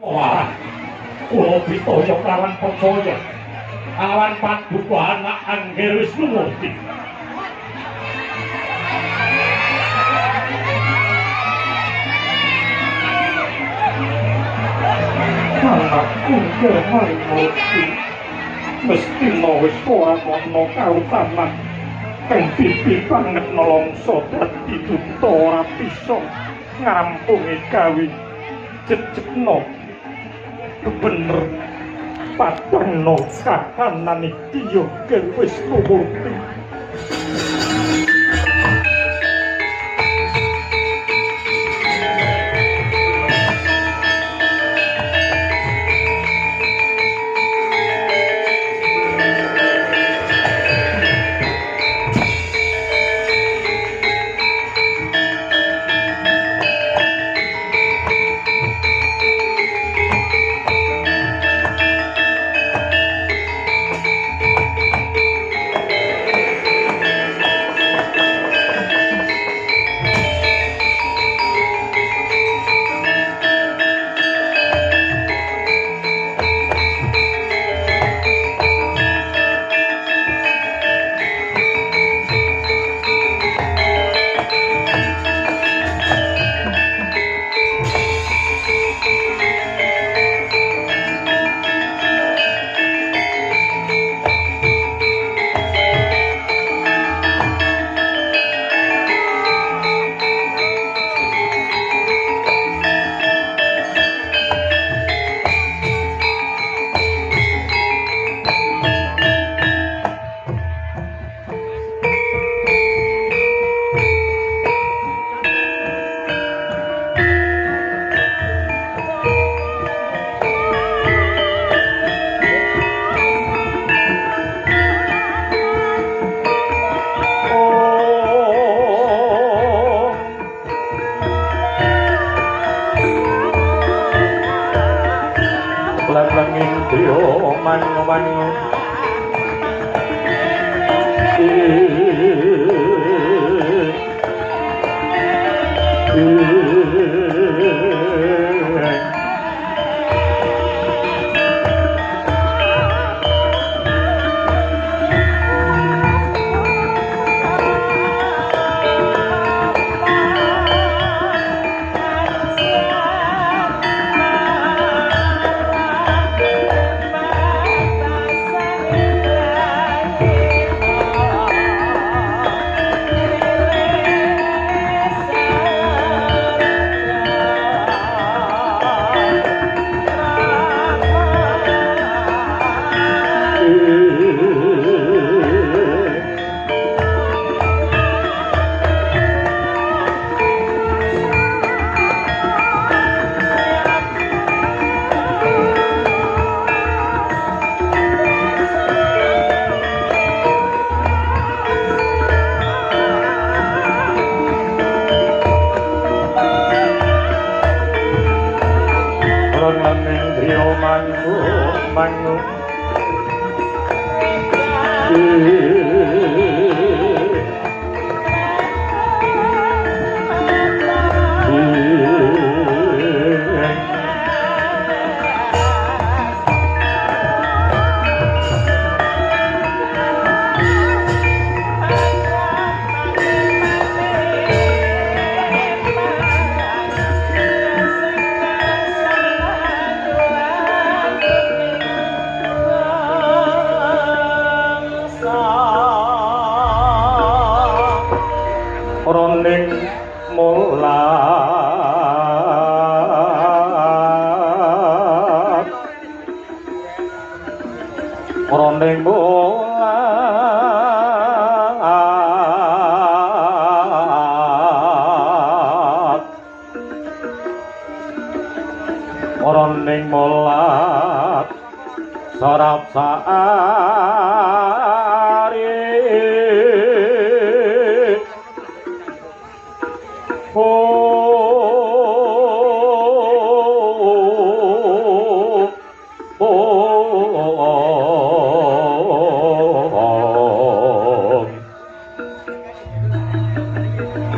Wah, kula pitaya kawan percaya. Awan paduka anak Angger Wisnumurti. Anak Angger Wisnumurti. Mesti wis ora ana kautaman kang pipi banget nelongso dadi duta ora bisa ngrampungi gawe jejegno bener paterno kahanan iki yo wis lumurti.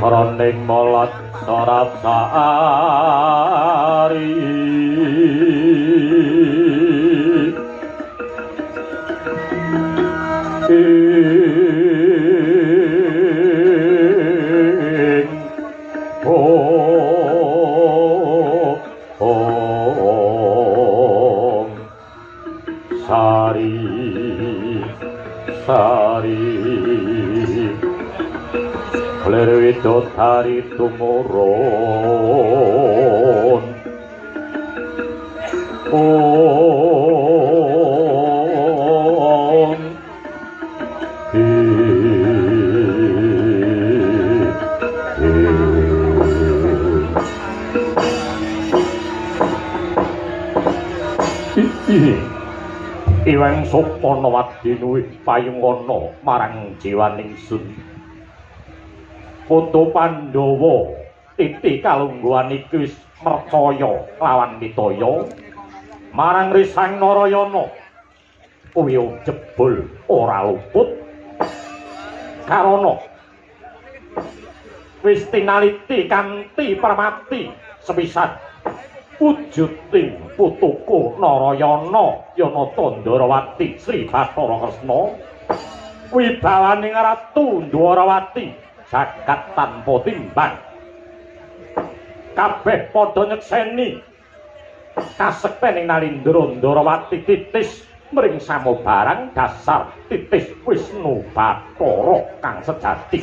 Roning molat sorap saari sari sari Lerwito tari tumurun Iwang Sopana Wadinu payungana marang jiwaning sun Putu Pandhawa titi kalungguhan iki wis percaya lawan Mitaya marang Risang Narayana kuwi jebul ora luput karana wis tinaliti kanthi permati sepisan wujuding putuku Narayana Yana Tandrawati Sri Bathara Kresna wibawaning Ratu Ndwarawati jagat tanpa timbang kabeh padha nyekseni kasektening Nalindra Ndwarawati titis mring samubarang dasar titis Wisnu Bathara kang sejati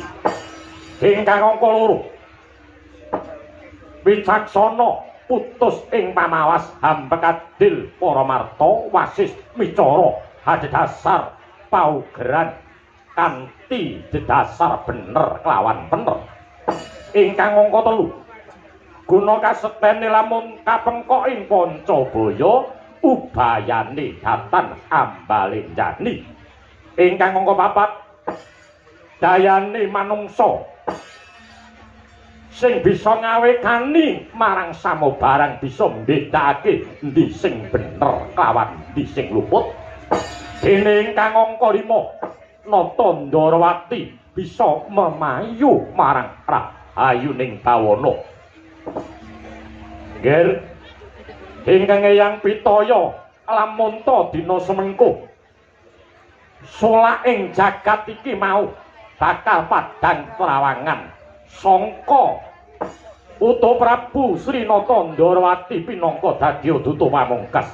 ingkang angka 2 wicaksana putus ing pamawas hambek adil para marta wasis micara hadhasar paugeran kanthi dedasar bener kelawan bener ingkang angka 3 guna kasetene lamun kapengkok ing Pancabaya ubayane datan ambalenjani ingkang angka 4 dayane manungsa sing bisa ngawekani marang samubarang bisa mbedakake endi sing bener kelawan endi sing luput dene ingkang angka 5 Nata Ndwarawati bisa memayu marang rahayuning bawana ger ingkang Eyang Pitaya lamun ta dina semengko solaing jagat iki mau bakal padhang trawangan sangka Uta Prabu Sri Nata Ndwarawati pinangka dadi duta pamungkas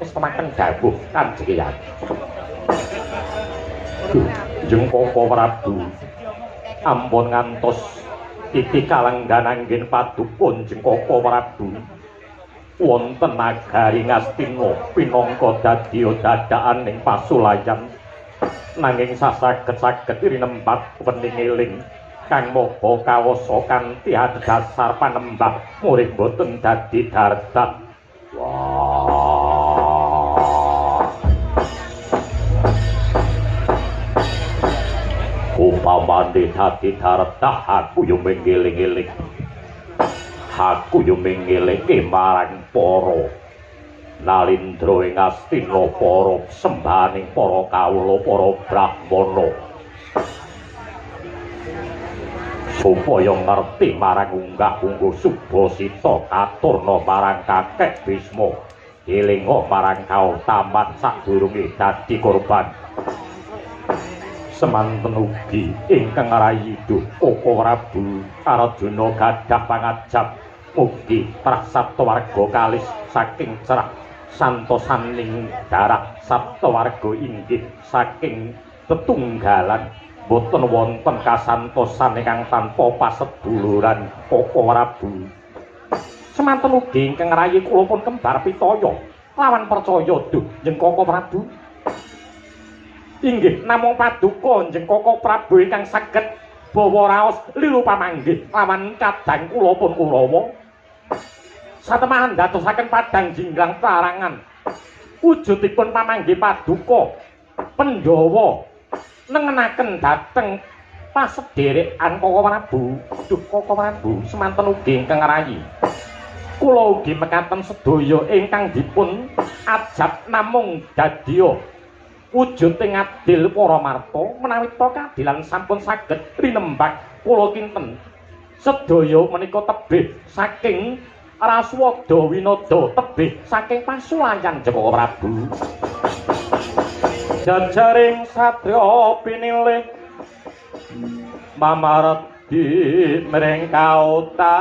wis temaken dawuh Kanjeng Eyang Jengkoko Prabu ampun ngantos titi kalenggan anggen padukun Jengkoko Prabu wonten nagari Ngastina pinangka dadi dadakan ing pasulayan nanging sasaget-saget rinembat wening eling kang moga kawasa kanthi adhasar panembah murid boten dadi dardat wah upamane dadi dardah aku yo mengeling-eling aku yo mengelinge marang para Nalindra ing Astina para sembahaning para kawula para brahmana supaya ngerti marang unggah-ungguh Subasita katurna marang kakek Bisma elinga marang kautaman sadurunge dadi korban semanten ugi ingkang rayi Koko Prabu Arjuna gadah pangajab mugi prasapta warga kalis saking cerah santosaning darat saptawarga inggih saking tetunggalan boten wonten kasantosan ingkang tanpa paseduluran Koko Prabu semanten ugi ingkang rayi kula pun kembar pitaya lawan percaya duh njeng Koko Prabu inggih namung paduka njeng Koko Prabu ingkang saged bawa raos liru pamanggih lawan kadang kula pun Kurawa satemahan dadosaken padang jinggang tarangan wujudipun pamanggih paduka Pandhawa nengenaken dhateng pasederekan Koko Prabu duh Koko Prabu semanten ugi ingkang rayi kula ugi mekaten sedaya ingkang dipun ajab namung dadya wujuding adil para marta menawi ta kadilan sampun saged rinembag kula kinten sedaya menika tebih saking Raswada Winada tebih saking pasulayan Joko Prabu jajaring satya pinilih mamarti mring kauta